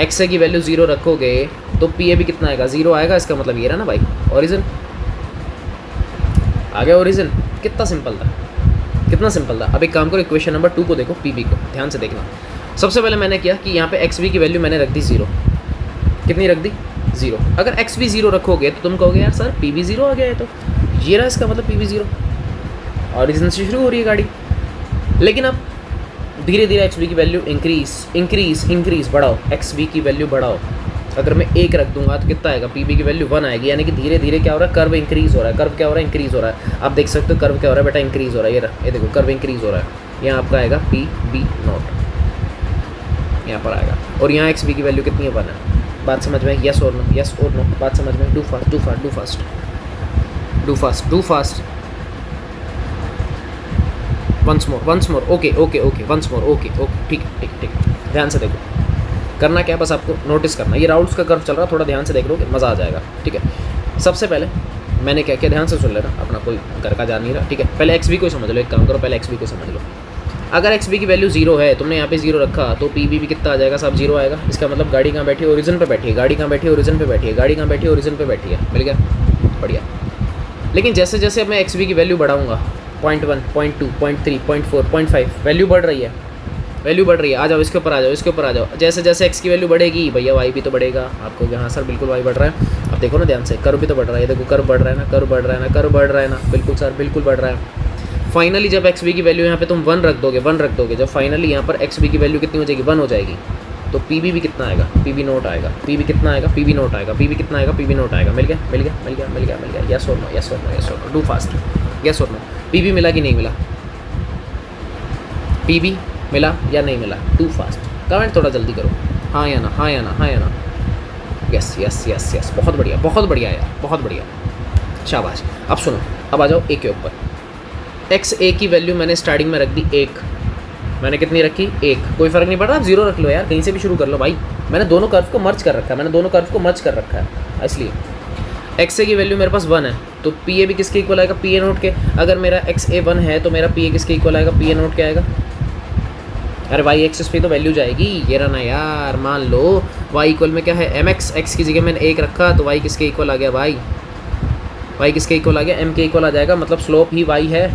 Speaker 1: एक्स ए की वैल्यू 0 रखोगे तो पी ए भी कितना आएगा, 0 आएगा, इसका मतलब ये रहा ना भाई, ओरिजिन आ गया, ओरिजिन, कितना सिंपल था, कितना सिंपल था। अब एक काम करो, इक्वेशन नंबर 2 को देखो, पी बी को ध्यान से देखना। सबसे पहले मैंने किया कि यहाँ पे एक्स बी की वैल्यू मैंने रख दी 0, कितनी रख दी, 0। अगर एक्स बी 0 रखोगे तो तुम कहोगे यार सर पी बी 0 आ गया है, तो ये रहा इसका मतलब पी बी 0, ओरिजिन से शुरू हो रही है गाड़ी। लेकिन अब धीरे धीरे एक्स बी की वैल्यू इंक्रीज बढ़ाओ, एक्स बी की वैल्यू बढ़ाओ, अगर मैं 1 रख दूंगा तो कितना आएगा, पी बी की वैल्यू 1 आएगी, यानी कि धीरे धीरे क्या हो रहा है, कर्व इंक्रीज़ हो रहा है, कर्व क्या हो रहा है, इंक्रीज़ हो रहा है। आप देख सकते हो कर्व क्या हो रहा है बेटा, इंक्रीज़ हो रहा है, ये देखो कर्व इंक्रीज़ हो रहा है, यहाँ आपका आएगा पी बी नॉट, यहाँ पर आएगा, और यहाँ एक्स बी की वैल्यू कितनी है, 1 है। बात समझ में, यस और नो, यस और नो, बात समझ में, do fast do fast do fast do fast do fast, once more, okay okay okay, once more, okay okay, ठीक ठीक ठीक, ध्यान से देखो, करना क्या, बस आपको नोटिस करना, ये राउल्स का कर्व चल रहा है, थोड़ा ध्यान से देख लो, मज़ा आ जाएगा, ठीक है। सबसे पहले मैंने क्या किया, ध्यान से सुन लेना, अपना कोई घर का जान नहीं रहा, ठीक है। पहले एक्स बी को समझ लो, एक काम करो, पहले एक्स बी को समझ लो। अगर एक्स बी की वैल्यू 0 है, तुमने यहाँ पे 0 रखा, तो पी बी भी कितना आ जाएगा, सब 0 आएगा। इसका मतलब गाड़ी कहाँ बैठी है, ओरिजिन पे बैठी है, गाड़ी कहाँ बैठी है, ओरिजिन पे बैठी है, गाड़ी कहाँ बैठी है, ओरिजिन पे बैठी है, मिल गया, बढ़िया। लेकिन जैसे जैसे मैं एक्स बी की वैल्यू बढ़ाऊंगा, 0.1, 0.2, 0.3, 0.4, 0.5, वैल्यू बढ़ रही है, वैल्यू बढ़ रही है, आ जाओ इसके ऊपर, आ जाओ इसके ऊपर, आ जाओ। जैसे जैसे एक्स की वैल्यू बढ़ेगी भैया वाई भी तो बढ़ेगा, आपको यहाँ सर बिल्कुल वाई बढ़ रहा है। अब देखो ना ध्यान से, कर्व भी तो बढ़ रहा है, देखो कर्व बढ़ रहा है ना, कर्व बढ़ रहा है ना, कर्व बढ़ रहा है ना, बिल्कुल सर बिल्कुल बढ़ रहा है। फाइनली जब एक्स बी की वैल्यू यहाँ पे तुम 1 रख दोगे, जब फाइनली यहाँ पर एक्स बी की वैल्यू कितनी हो जाएगी, 1 हो जाएगी, तो पी बी भी कितना आएगा, पी बी नोट आएगा, पी बी कितना आएगा, पी बी नोट आएगा, पी बी कितना आएगा, पी बी नोट आएगा। मिल गया मिल गया मिल गया मिल गया मिल गया, यस और नो, यस और नो, यस और नो, डू फास्ट, यस और नो। पी बी मिला कि नहीं मिला, पी बी मिला या नहीं मिला, टू फास्ट, कमेंट थोड़ा जल्दी करो, हाँ या ना, हाँ या ना, हाँ या ना, यस यस यस यस, बहुत बढ़िया यार, बहुत बढ़िया, शाबाश। अब सुनो, अब आ जाओ ए के ऊपर। एक्स ए की वैल्यू मैंने स्टार्टिंग में रख दी 1, मैंने कितनी रखी, 1, कोई फ़र्क नहीं पड़ रहा, आप 0 रख लो यार, कहीं से भी शुरू कर लो भाई, मैंने दोनों कर्व को मर्ज कर रखा है, इसलिए एक्स ए की वैल्यू मेरे पास 1 है, तो पी ए भी किसके इक्वल आएगा, पी ए नोट के। अगर मेरा एक्स ए 1 है तो मेरा पी ए किसके इक्वल आएगा, पी ए नोट के आएगा। अरे वाई एक्सिस पे तो वैल्यू जाएगी, ये रहा ना यार, मान लो वाई इक्वल में क्या है, एम एक्स, एक्स की जगह मैंने 1 रखा, तो वाई किसके इक्वल आ गया, वाई किसके इक्वल आ गया, एम के इक्वल आ जाएगा, मतलब स्लोप ही वाई है,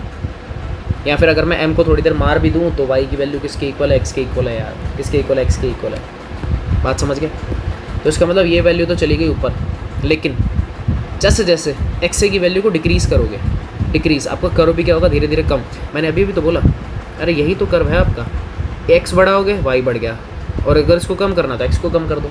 Speaker 1: या फिर अगर मैं m को थोड़ी देर मार भी दूँ तो y की वैल्यू किसके इक्वल है, x के इक्वल है यार, किसके इक्वल है, x के इक्वल है। बात समझ गए? तो इसका मतलब ये वैल्यू तो चली गई ऊपर, लेकिन जैसे जैसे x की वैल्यू को डिक्रीज़ करोगे, डिक्रीज़ आपका कर्व भी क्या होगा, धीरे धीरे कम। मैंने अभी भी तो बोला, अरे यही तो कर्व है आपका, x बढ़ाओगे y बढ़ गया, और अगर इसको कम करना था x को कम कर दो।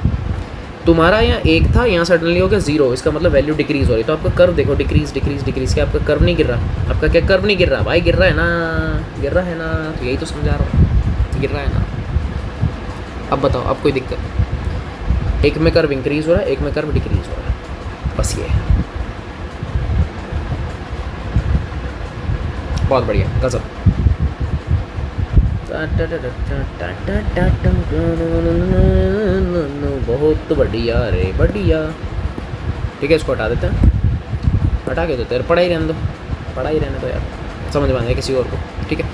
Speaker 1: तुम्हारा यहाँ 1 था, यहाँ सडनली हो गया 0, इसका मतलब वैल्यू डिक्रीज़ हो रही। तो आपका कर्व देखो, डिक्रीज़ डिक्रीज़ डिक्रीज़, क्या आपका कर्व नहीं गिर रहा? आपका क्या कर्व नहीं गिर रहा भाई? गिर रहा है ना, गिर रहा है ना, तो यही तो समझा रहा हूँ, गिर रहा है ना। अब बताओ, अब कोई दिक्कत? एक में कर्व इंक्रीज़ हो रहा है, एक में कर्व डिक्रीज़ हो रहा है, बस ये है। बहुत बढ़िया, गजब। बहुत बढ़िया रे, बढ़िया। ठीक है, इसको हटा देते हैं, हटा के देते हैं, पढ़ा ही रहने दो, पढ़ा ही रहने दो यार, समझ में आएगा किसी और को। ठीक है,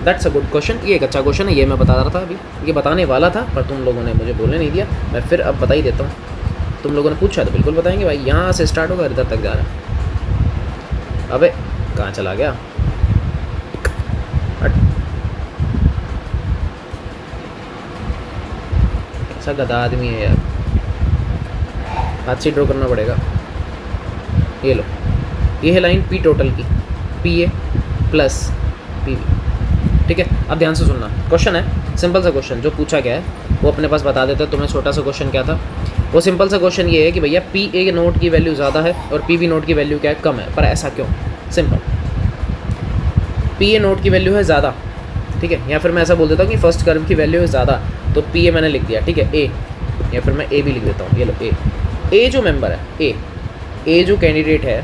Speaker 1: दैट्स अ गुड क्वेश्चन। ये एक अच्छा क्वेश्चन है, ये मैं बता रहा था अभी, ये बताने वाला था पर तुम लोगों ने मुझे बोलने नहीं दिया। मैं फिर अब बता ही देता हूँ। तुम लोगों ने पूछा तो बिल्कुल बताएंगे भाई। यहाँ से स्टार्ट होगा, इधर तक जा रहा है। अबे कहाँ चला गया? ऐसा गधा आदमी है यार, हाथ से ड्रॉ करना पड़ेगा। ये लो, ये है लाइन पी टोटल की, P A plus P B. ठीक है, अब ध्यान से सुनना, क्वेश्चन है सिंपल सा क्वेश्चन, जो पूछा गया है वो अपने पास बता देता है तुम्हें। छोटा सा क्वेश्चन क्या था, वो सिंपल सा क्वेश्चन ये है कि भैया पी ए नोट की वैल्यू ज़्यादा है और पी बी नोट की वैल्यू क्या है, कम है। पर ऐसा क्यों? सिंपल, पी ए नोट की वैल्यू है ज़्यादा, ठीक है, या फिर मैं ऐसा बोल देता हूँ कि फर्स्ट कर्व की वैल्यू है ज़्यादा, तो पी ए मैंने लिख दिया, ठीक है, ए, या फिर मैं ए भी लिख देता हूँ। ये लो, ए जो मेंबर है, ए जो कैंडिडेट है,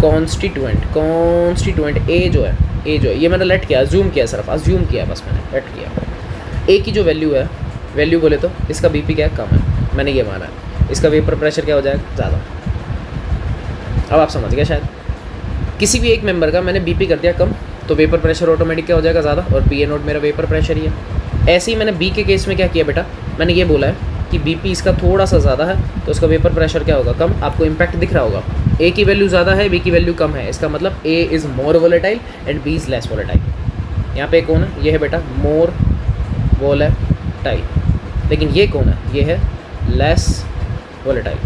Speaker 1: कॉन्स्टिट्यूएंट ए जो है, ये मैंने लेट किया, अज्यूम किया, सिर्फ अज्यूम किया, बस मैंने लेट किया। ए की जो वैल्यू है, वैल्यू बोले तो इसका बीपी क्या है, कम है, मैंने ये माना है। इसका वेपर प्रेशर क्या हो जाएगा, ज़्यादा। अब आप समझ गए शायद। किसी भी एक मेंबर का मैंने बीपी कर दिया कम, तो वेपर प्रेशर ऑटोमेटिक क्या हो जाएगा, ज़्यादा, और पी ए नोट मेरा वेपर प्रेशर ही है। ऐसे ही मैंने बी के केस में क्या किया बेटा, मैंने ये बोला है कि बीपी इसका थोड़ा सा ज़्यादा है तो उसका वेपर प्रेशर क्या होगा, कम। आपको इम्पैक्ट दिख रहा होगा, ए की वैल्यू ज़्यादा है, बी की वैल्यू कम है, इसका मतलब A is more volatile and B is less volatile. यहाँ पे कौन है, ये है बेटा मोर वोलेटाइल, लेकिन ये कौन है, ये है लेस वोलेटाइल।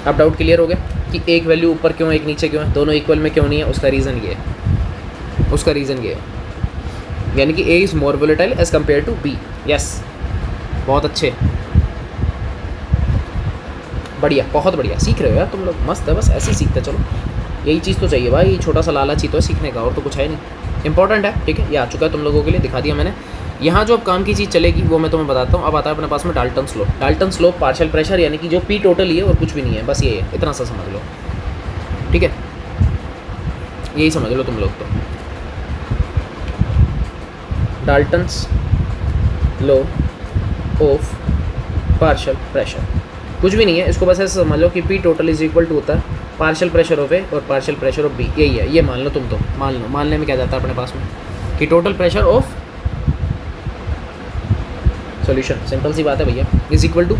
Speaker 1: अब डाउट क्लियर हो गया कि एक वैल्यू ऊपर क्यों है, एक नीचे क्यों है, दोनों इक्वल में क्यों नहीं है? उसका रीज़न ये है, उसका रीज़न ये है, यानी कि A is more volatile as compare to B. Yes, बहुत अच्छे, बढ़िया, बहुत बढ़िया, सीख रहे हो यार तुम लोग, मस्त है। बस ऐसे ही सीखते चलो, यही चीज़ तो चाहिए भाई, छोटा सा लालच ही तो है सीखने का, और तो कुछ है नहीं। इंपॉर्टेंट है, ठीक है, ये आ चुका है तुम लोगों के लिए, दिखा दिया मैंने। यहाँ जो अब काम की चीज़ चलेगी वो मैं तुम्हें बताता हूँ। अब आता है अपने पास में Dalton's law. Dalton's law partial pressure, यानी कि जो पी टोटल ही है और कुछ भी नहीं है, बस ये है, इतना सा समझ लो, ठीक है, यही समझ लो तुम लोग तो। Dalton's law of partial pressure कुछ भी नहीं है, इसको बस ऐसे समझ लो कि P total is equal to होता है पार्शियल प्रेशर ऑफ ए और पार्शियल प्रेशर ऑफ बी, यही है। ये मान लो तुम तो, मान लो, मानने में क्या जाता है अपने पास में कि total pressure of solution, simple सी बात है भैया, is equal to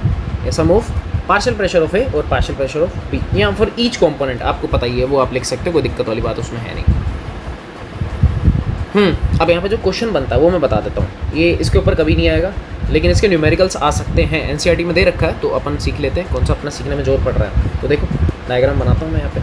Speaker 1: sum of partial pressure of A और पार्शियल प्रेशर ऑफ बी। यहाँ फॉर ईच कॉम्पोनेंट आपको पता ही है, वो आप लिख सकते हो, कोई दिक्कत वाली बात उसमें है नहीं। अब यहाँ पे जो क्वेश्चन बनता है वो मैं बता देता हूँ, ये इसके ऊपर कभी नहीं आएगा, लेकिन इसके न्यूमेरिकल्स आ सकते हैं। एनसीईआरटी में दे रखा है, तो अपन सीख लेते हैं कौन सा अपना सीखने में जोर पड़ रहा है। तो देखो डायग्राम बनाता हूँ मैं यहाँ पे,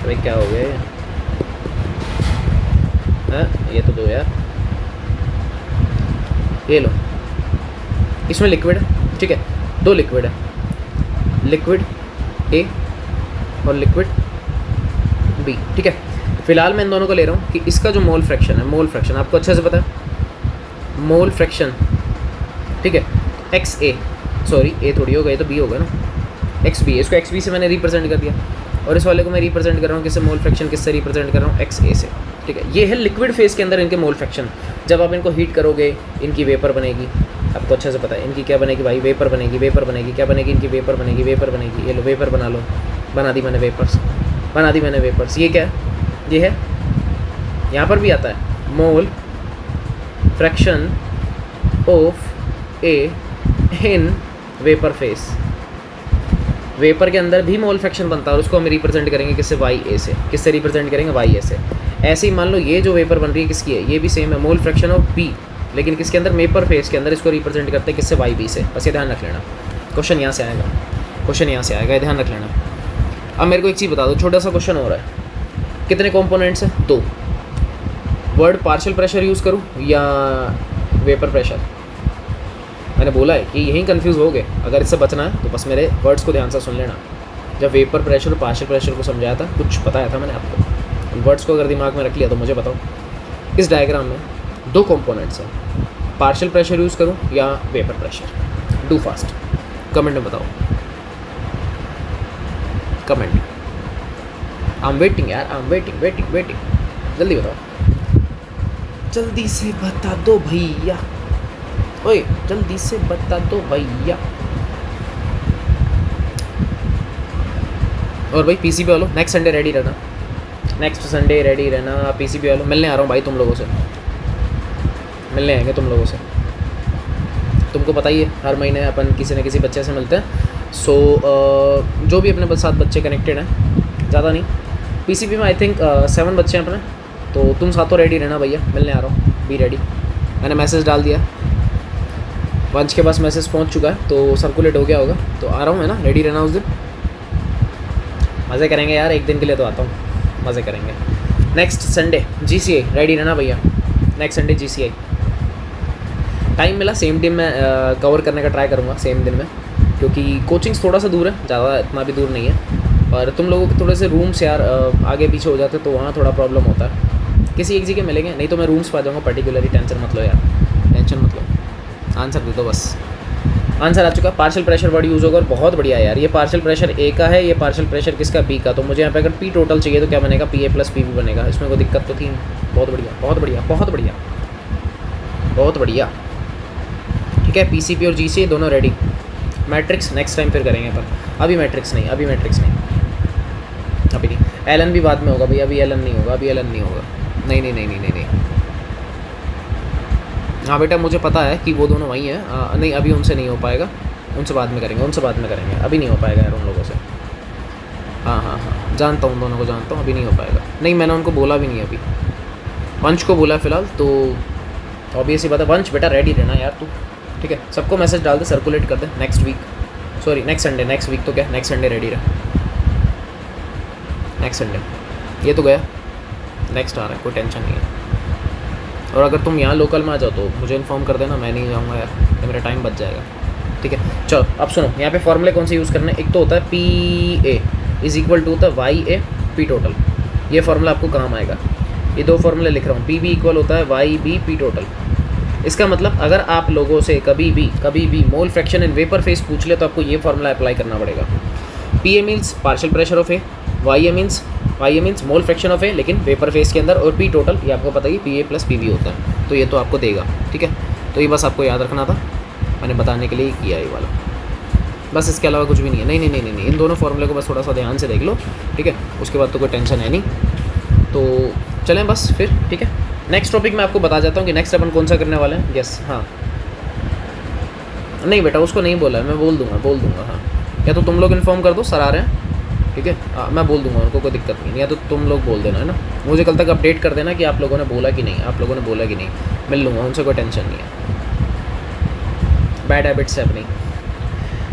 Speaker 1: अरे क्या हो गया ये तो दो यार, ये लो, इसमें लिक्विड है, ठीक है, दो लिक्विड है, लिक्विड ए और लिक्विड बी, ठीक है। फिलहाल मैं इन दोनों को ले रहा हूँ कि इसका जो मोल फ्रैक्शन है, मोल फ्रैक्शन आपको अच्छे से पता है, मोल फ्रैक्शन, ठीक है, एक्स ए, सॉरी ए थोड़ी होगा, ये तो बी होगा ना, एक्स बी, इसको एक्स बी से मैंने रिप्रेजेंट कर दिया, और इस वाले को मैं रिप्रेजेंट कर रहा हूँ किससे, मोल फ्रैक्शन किससे रिप्रेजेंट कर रहा हूँ, एक्स ए से, ठीक है। ये है लिक्विड फेज के अंदर इनके मोल फ्रैक्शन। जब आप इनको हीट करोगे इनकी वेपर बनेगी, आपको अच्छे से पता है इनकी क्या बनेगी भाई, वेपर बनेगी, वेपर बनेगी, क्या बनेगी इनकी, वेपर बनेगी, वेपर बनेगी। ये लो वेपर बना लो, बना दी मैंने वेपर्स, बना दी मैंने वेपर्स। ये क्या है, ये है, यहाँ पर भी आता है, मोल fraction of A in vapour face. Vapour के अंदर भी मोल फ्रैक्शन बनता है और उसको हम रिप्रेजेंट करेंगे किससे, वाई ए से। किससे रिप्रेजेंट करेंगे, वाई ए से। ऐसे ही मान लो ये जो वेपर बन रही है किसकी है, ये भी सेम है, मोल फ्रैक्शन ऑफ बी, लेकिन किसके अंदर, वेपर फेस के अंदर इसको रिप्रेजेंट करते हैं किससे, वाई बी से। बस ये ध्यान रख लेना, क्वेश्चन यहाँ से आएगा, क्वेश्चन यहाँ से आएगा, ये ध्यान रख लेना। अब मेरे को एक चीज़ बता दो, छोटा सा क्वेश्चन हो रहा है, कितने कॉम्पोनेंट्स हैं, 2। वर्ड पार्शियल प्रेशर यूज़ करूँ या वेपर प्रेशर? मैंने बोला है कि यहीं कंफ्यूज हो गए, अगर इससे बचना है तो बस मेरे वर्ड्स को ध्यान से सुन लेना। जब वेपर प्रेशर और पार्शियल प्रेशर को समझाया था, कुछ बताया था मैंने आपको, उन वर्ड्स को अगर दिमाग में रख लिया तो मुझे बताओ। इस डायग्राम में 2 कंपोनेंट्स हैं, पार्शियल प्रेशर यूज़ करूँ या vapour pressure? Do fast, comment में बताओ, कमेंट। आई एम वेटिंग यार, I am waiting waiting waiting, जल्दी बताओ, जल्दी से बता दो भैया, ओए जल्दी से बता दो भैया। और भाई पीसीबी वालों, नेक्स्ट संडे रेडी रहना, नेक्स्ट संडे रेडी रहना। पीसीबी वालों मिलने आ रहा हूँ भाई, तुम लोगों से मिलने आएंगे, तुम लोगों से। तुमको पता ही है हर महीने अपन किसी न किसी बच्चे से मिलते हैं। सो जो भी अपने साथ बच्चे कनेक्टेड हैं, ज़्यादा नहीं, पीसीबी में आई थिंक 7 बच्चे हैं अपने, तो तुम साथ तो रेडी रहना भैया, मिलने आ रहा हूँ, बी रेडी। मैंने मैसेज डाल दिया, वंश के पास मैसेज पहुंच चुका है, तो सर्कुलेट हो गया होगा, तो आ रहा हूँ, है ना, रेडी रहना उस दिन, मज़े करेंगे यार, एक दिन के लिए तो आता हूँ, मज़े करेंगे। नेक्स्ट संडे जीसीआई रेडी रहना भैया, नेक्स्ट संडे जीसीआई। टाइम मिला सेम दिन में कवर करने का ट्राई करूँगा, सेम दिन में, क्योंकि कोचिंग्स थोड़ा सा दूर है, ज़्यादा इतना भी दूर नहीं है, और तुम लोगों के थोड़े से रूम्स यार आगे पीछे हो जाते तो वहाँ थोड़ा प्रॉब्लम होता है। किसी एक जगह मिलेंगे, नहीं तो मैं रूम्स पा जाऊँगा पर्टिकुलरली, टेंशन मत लो यार, टेंशन मत लो। आंसर दे दो बस, आंसर आ चुका। पार्शियल प्रेशर वर्ड यूज़ होगा और बहुत बढ़िया यार, ये पार्शियल प्रेशर ए का है, ये पार्शियल प्रेशर किसका, बी का। तो मुझे यहाँ पे अगर पी टोटल चाहिए तो क्या बनेगा, P A plus P B बनेगा, इसमें कोई दिक्कत तो थी नहीं। बहुत बढ़िया बहुत बढ़िया बहुत बढ़िया बहुत बढ़िया, ठीक है। पीसीपी और जीसीए दोनों रेडी। मैट्रिक्स नेक्स्ट टाइम फिर करेंगे अपन, अभी मैट्रिक्स नहीं, अभी मैट्रिक्स नहीं, अभी नहीं। एलन भी बाद में होगा भैया, अभी एलन नहीं होगा, अभी एलन नहीं होगा, नहीं नहीं नहीं नहीं नहीं, नहीं। हाँ बेटा मुझे पता है कि वो दोनों वहीं हैं, नहीं अभी उनसे नहीं हो पाएगा, उनसे बाद में करेंगे, उनसे बाद में करेंगे, अभी नहीं हो पाएगा यार उन लोगों से। हाँ हाँ हाँ जानता हूँ, उन दोनों को जानता हूँ, अभी नहीं हो पाएगा। नहीं मैंने उनको बोला भी नहीं अभी, वंश को बोला फ़िलहाल, तो ऑब्वियस ही बात है। वंश बेटा रेडी रहना यार तू, ठीक है। सबको मैसेज डाल दे, सर्कुलेट कर दे, next week, sorry next Sunday, next week तो क्या, नेक्स्ट संडे रेडी रहा, नेक्स्ट संडे। ये तो गया, नेक्स्ट आ रहा है, कोई टेंशन नहीं है। और अगर तुम यहाँ लोकल में आ जाओ तो मुझे इन्फॉर्म कर देना, मैं नहीं जाऊँगा यार, तो मेरा टाइम बच जाएगा, ठीक है। चलो अब सुनो, यहाँ पे फॉर्मूले कौन से यूज़ करने हैं। एक तो होता है P A is equal to होता है वाई ए पी टोटल, ये फार्मूला आपको काम आएगा। ये 2 फार्मूले लिख रहा हूँ, पी बी इक्वल होता है वाई बी पी टोटल। इसका मतलब अगर आप लोगों से कभी भी mole fraction in vapour phase पूछ ले तो आपको ये फार्मूला अप्लाई करना पड़ेगा। P A means partial pressure of A, Y A means mole fraction of A लेकिन वेपर फेस के अंदर, और पी टोटल ये आपको पता ही P A plus P B होता है, तो ये तो आपको देगा, ठीक है। तो ये बस आपको याद रखना था, मैंने बताने के लिए किया ये वाला, बस इसके अलावा कुछ भी नहीं है। नहीं नहीं नहीं नहीं, इन दोनों फार्मूले को बस थोड़ा सा ध्यान से देख लो, ठीक है, उसके बाद तो कोई टेंशन है नहीं। तो चलें बस फिर, ठीक है। नेक्स्ट टॉपिक मैं आपको बता जाता हूँ कि नेक्स्ट अपन कौन सा करने वाले हैं। यस हाँ, नहीं बेटा उसको नहीं बोला है, मैं बोल दूँगा हाँ, या तो तुम लोग इन्फॉर्म कर दो सर आ रहे हैं, ठीक है, मैं बोल दूंगा उनको, कोई दिक्कत नहीं, या तो तुम लोग बोल देना, है ना। मुझे कल तक अपडेट कर देना कि आप लोगों ने बोला कि नहीं, आप लोगों ने बोला कि नहीं, मिल लूँगा उनसे, कोई टेंशन नहीं है। बैड हैबिट्स है अपनी,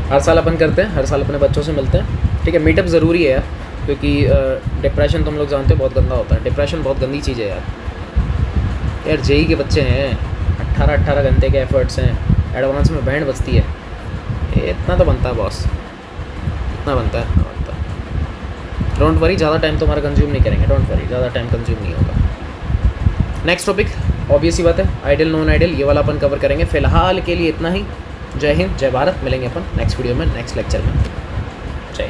Speaker 1: हर साल अपन करते हैं, हर साल अपने बच्चों से मिलते हैं, ठीक है। मीटअप ज़रूरी है यार, क्योंकि डिप्रेशन तुम लोग जानते हो बहुत गंदा होता है, डिप्रेशन बहुत गंदी चीज़ है यार। जेई के बच्चे हैं, 18 घंटे के एफर्ट्स हैं, एडवांस में बैंड बजती है, इतना तो बनता है बॉस, इतना बनता है। डोंट वरी, ज़्यादा टाइम तुम्हारा कंज्यूम नहीं करेंगे, डोंट वरी, ज़्यादा टाइम कंज्यूम नहीं होगा। नेक्स्ट टॉपिक ऑब्वियस ही बात है, आइडियल नॉन आइडियल, ये वाला अपन कवर करेंगे। फिलहाल के लिए इतना ही। जय हिंद, जय भारत, मिलेंगे अपन नेक्स्ट वीडियो में, नेक्स्ट लेक्चर में। जय